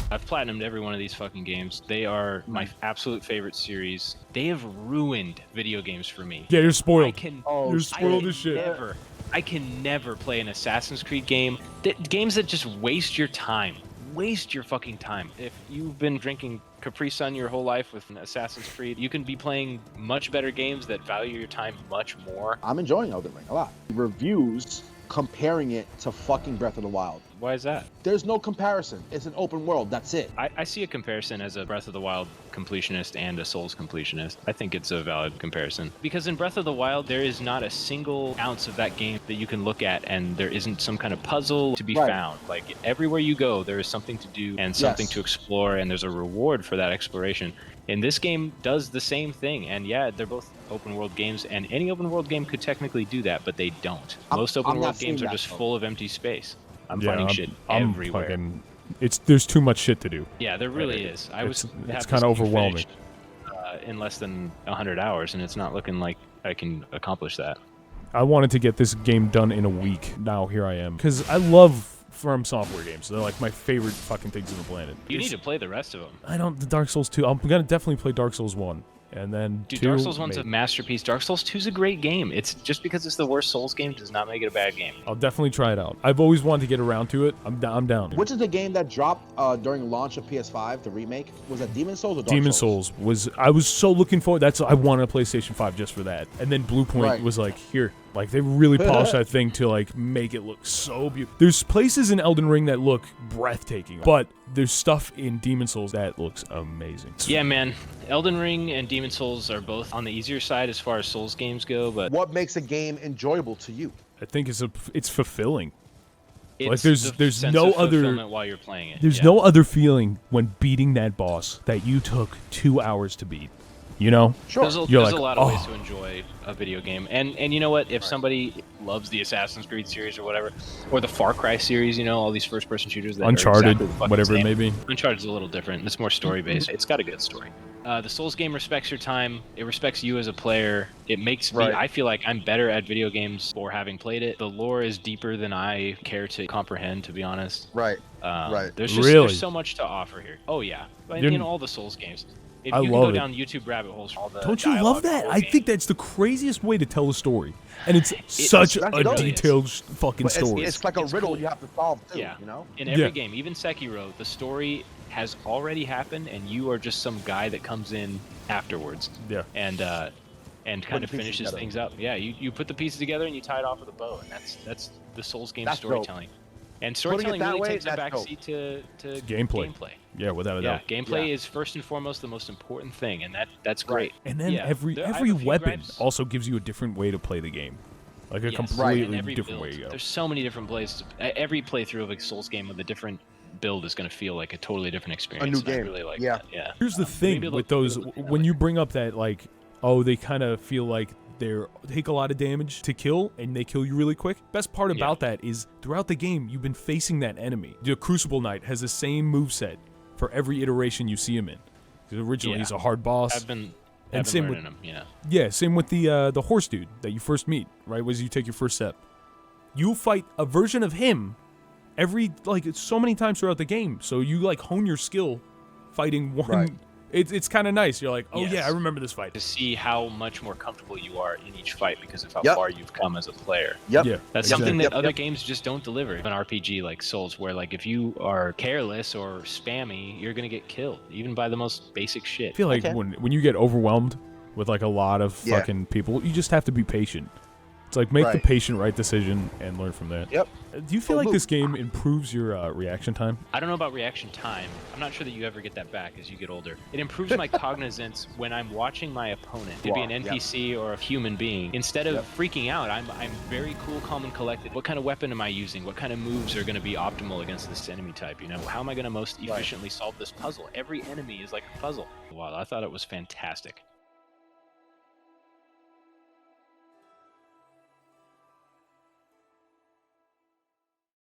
I've platinumed every one of these fucking games. They are my absolute favorite series. They have ruined video games for me. Yeah, you're spoiled. You're spoiled as shit. I can never play an Assassin's Creed game. Games that just waste your time. Waste your fucking time. If you've been drinking Capri Sun your whole life with an Assassin's Creed, you can be playing much better games that value your time much more. I'm enjoying Elden Ring a lot. Reviews comparing it to fucking Breath of the Wild. Why is that? There's no comparison. It's an open world. That's it. I see a comparison as a Breath of the Wild completionist and a Souls completionist. I think it's a valid comparison. Because in Breath of the Wild, there is not a single ounce of that game that you can look at and there isn't some kind of puzzle to be found. Like, everywhere you go, there is something to do and something to explore, and there's a reward for that exploration. And this game does the same thing. And yeah, they're both open world games, and any open world game could technically do that, but they don't. Most open world games are just full of empty space. I'm finding shit everywhere. There's too much shit to do. Yeah, there really is. It's kind of overwhelming. In less than 100 hours, and it's not looking like I can accomplish that. I wanted to get this game done in a week. Now here I am, because I love From Software games. They're like my favorite fucking things on the planet. You need to play the rest of them. I don't. The Dark Souls 2. I'm gonna definitely play Dark Souls 1. And then Dude, Dark Souls 1's a masterpiece. Dark Souls 2's a great game. It's just because it's the worst Souls game does not make it a bad game. I'll definitely try it out. I've always wanted to get around to it. I'm down. Which is the game that dropped during launch of PS5, the remake? Was that Demon Souls or Dark Demon Souls? was. I was so looking forward. I wanted a PlayStation 5 just for that. And then Blue Point was like, here. Like, they really polished that thing to, like, make it look so beautiful. There's places in Elden Ring that look breathtaking, but there's stuff in Demon Souls that looks amazing. Yeah, man. Elden Ring and Demon Souls are both on the easier side as far as Souls games go, but... What makes a game enjoyable to you? I think it's fulfilling. It's like, there's no other... while you're playing it. There's no other feeling when beating that boss that you took 2 hours to beat. You know? Sure. There's a lot of ways to enjoy a video game. And you know what? If somebody loves the Assassin's Creed series or whatever, or the Far Cry series, you know, all these first-person shooters that Uncharted, are exactly whatever it may be. Uncharted's a little different. It's more story-based. It's got a good story. The Souls game respects your time. It respects you as a player. It makes me... I feel like I'm better at video games for having played it. The lore is deeper than I care to comprehend, to be honest. There's so much to offer here. Oh, yeah. In all the Souls games. You can go down YouTube rabbit holes for all the Don't you love that? I think that's the craziest way to tell a story. And it's such a detailed fucking story. It's like a riddle you have to solve, too, you know? In every game, even Sekiro, the story has already happened, and you are just some guy that comes in afterwards. Yeah. And kind of finishes things up. Yeah, you put the pieces together and you tie it off with a bow, and that's the Souls game storytelling. And storytelling really takes a backseat to gameplay. Yeah, without a doubt. Gameplay is first and foremost the most important thing, and that's great. And then every weapon also gives you a different way to play the game. Like a completely different way to go. There's so many different plays. Every playthrough of a Souls game with a different build is going to feel like a totally different experience. A new game. I really like that. Yeah. Here's the thing with those, when you bring up that, like, oh, they kind of feel like they take a lot of damage to kill, and they kill you really quick. Best part about that is throughout the game, you've been facing that enemy. The Crucible Knight has the same moveset for every iteration you see him in. Because originally he's a hard boss. I've been learning him, Yeah, same with the horse dude that you first meet, right? As you take your first step. You fight a version of him so many times throughout the game. So you, like, hone your skill fighting one... It's kind of nice. You're like, oh yeah, I remember this fight. To see how much more comfortable you are in each fight because of how far you've come as a player. Yeah, that's something that other games just don't deliver. An RPG like Souls, where like if you are careless or spammy, you're gonna get killed, even by the most basic shit. I feel like when you get overwhelmed with like a lot of fucking people, you just have to be patient. It's like make the patient right decision and learn from that. Yep. Do you feel like this game improves your reaction time? I don't know about reaction time. I'm not sure that you ever get that back as you get older. It improves my cognizance when I'm watching my opponent. It'd be an NPC or a human being. Instead of freaking out, I'm very cool, calm, and collected. What kind of weapon am I using? What kind of moves are going to be optimal against this enemy type? You know, how am I going to most efficiently solve this puzzle? Every enemy is like a puzzle. Wow, I thought it was fantastic.